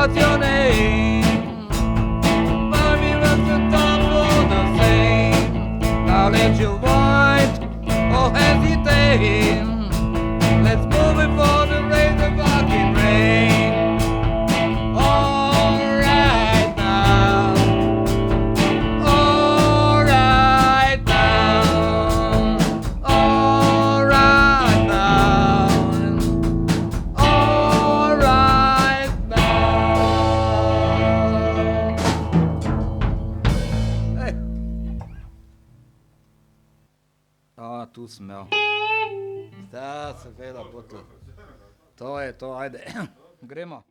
what's your name? Mommy was the top for the same. I'll let you white or hesitate. Let's move before the rain, the fucking rain. All right now. All right now. All right now. All right now. Hey. A, tu smel. Da, seveda bo to. To je to, ajde. Gremo.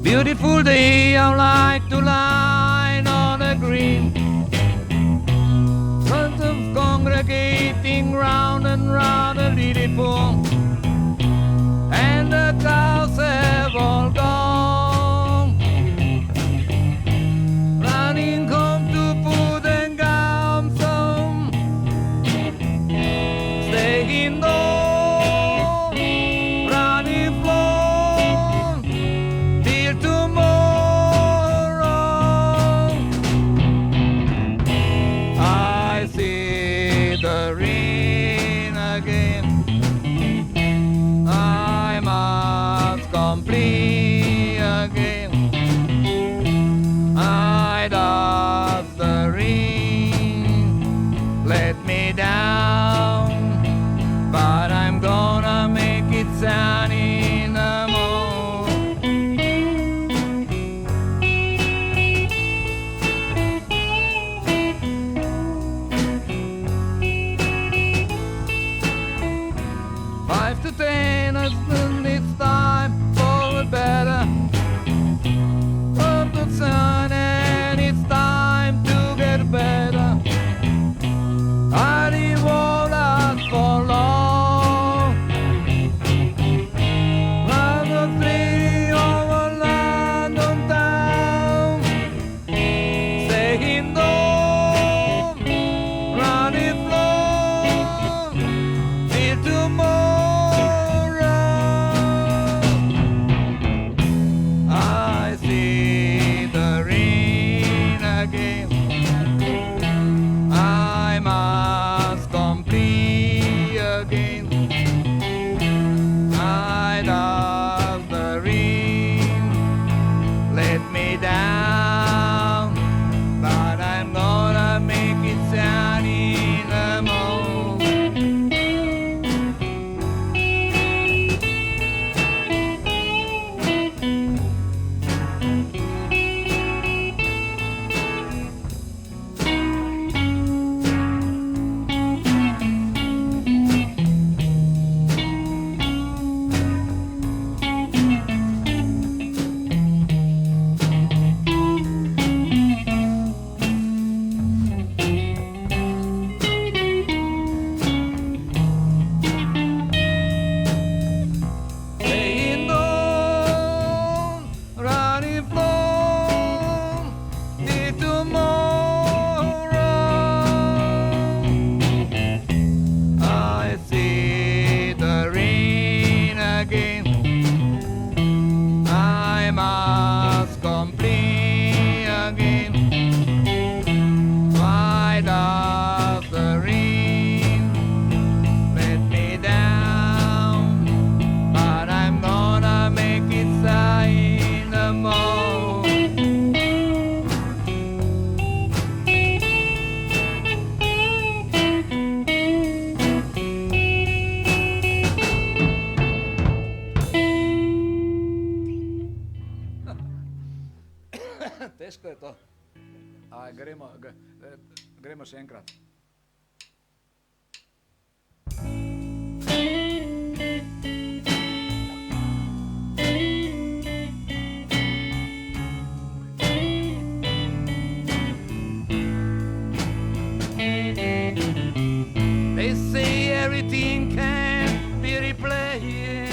Beautiful day, I like to lie on the green. Front of congregating round and round a lily pool. And the cows have all gone. Running home to put and gum some. Staying home, running floor till tomorrow. I see the rain again. I must complete again. I dust the rain, let me down, but I'm gonna make it sunny in the morning. 5 to 10, it's time for a better of the sun, and it's time to get better. I won't last for long. Another 3 over London town, staying home, running floor till tomorrow. I see the rain again. I must complete again. I love the rain, let me down, but I'm gonna make it sunny in the morning. Staying home, running floor till tomorrow. I see the rain again. I must complete again. Why does the rain let me down? But I'm gonna make it sunny in the morning. Težko je to. Gremo še enkrat. They say everything can be replayed.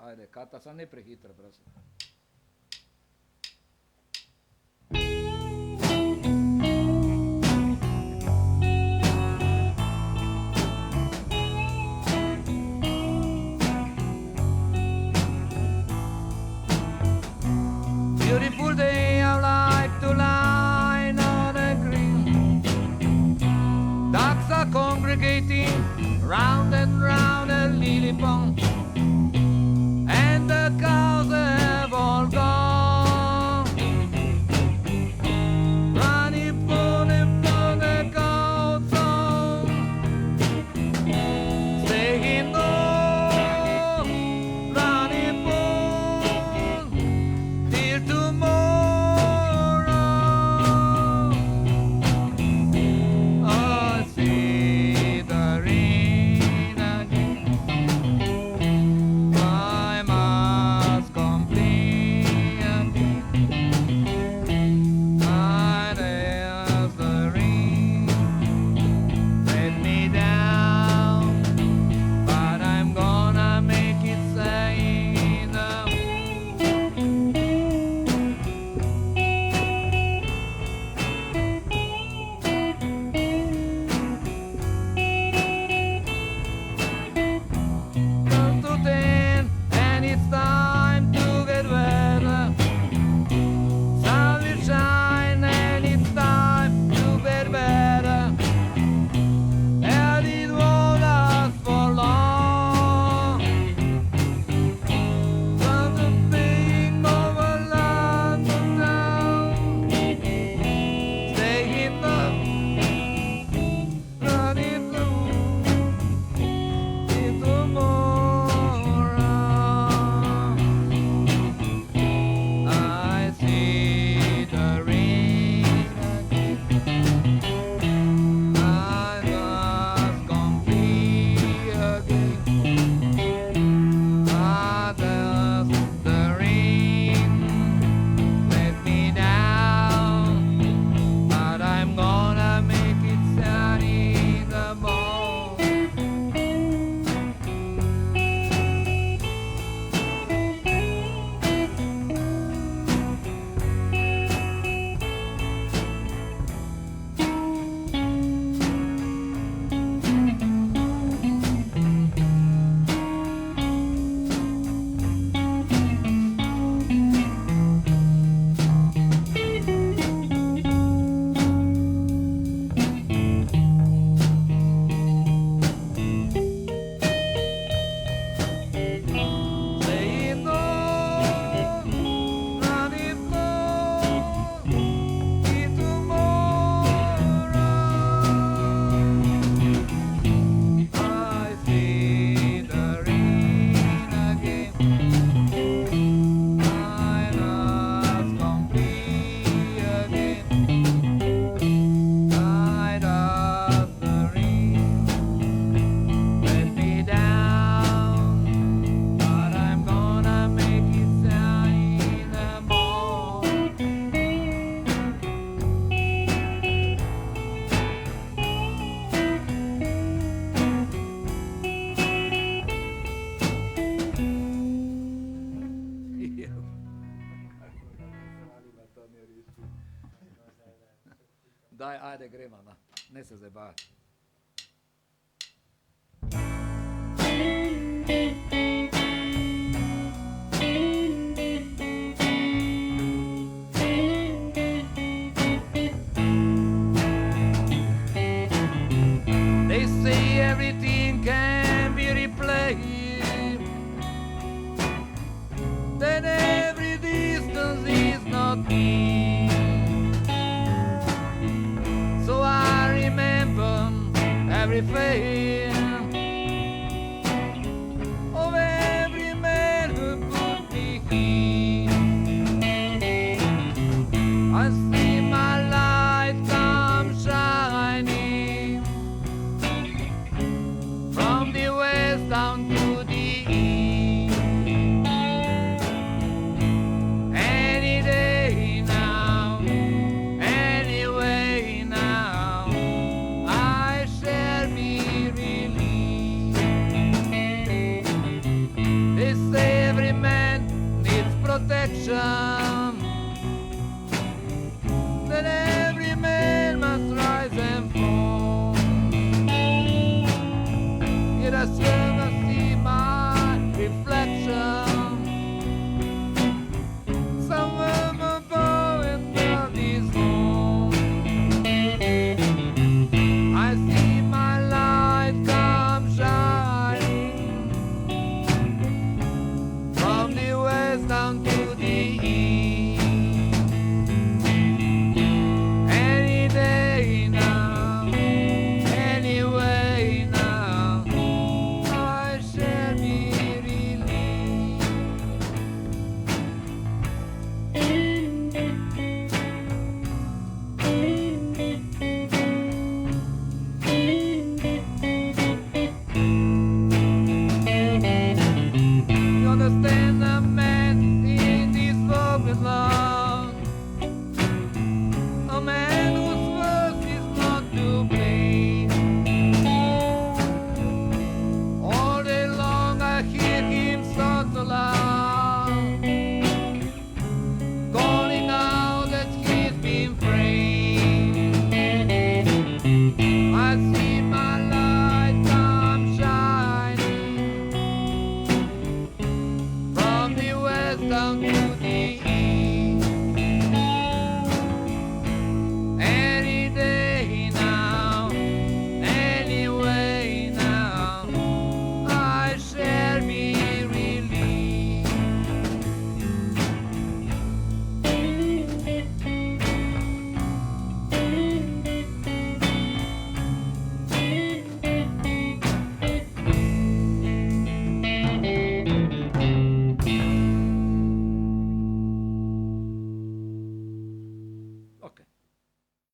Ajde, kata sam ne prehitro, prosim. Beautiful day, I like to lie on the green. Ducks are congregating round and round a lily pond, and the cows have all gone. Running for the cow song, saying no, running for till tomorrow. I see the rain again. I must complain again. I there's the rain let me down, but I'm gonna make it say now. Turn to 10 and it's time to get better. Sun will shine and it's time to get better. And it won't last for long. From the being of a land of down, stay in love, run it through till tomorrow. I see the rain again. I must complete again. Ah, there's the rain let me down, but I'm gonna make it sunny in the morning. Saying no, running low till tomorrow. I see the rain again. I must complete again. I does the rain let me down, but I'm gonna make it sunny in the morning. Daj, ajde, gremo, no. Ne se zabavati. They say everything can be replayed, that every distance is not me. So I remember every face of every man who put me here. I see my light come shining from the west down to the east. Any day now, anyway now, I shall be reflection that every man must rise and fall. Yet I still must see my reflection somewhere above in this home. I see my light come shining from the west down to the east. Any day now, anyway now, I shall be relieved. You understand the man in this world belongs, a man whose worth is not to blame. All day long I hear him start to lie.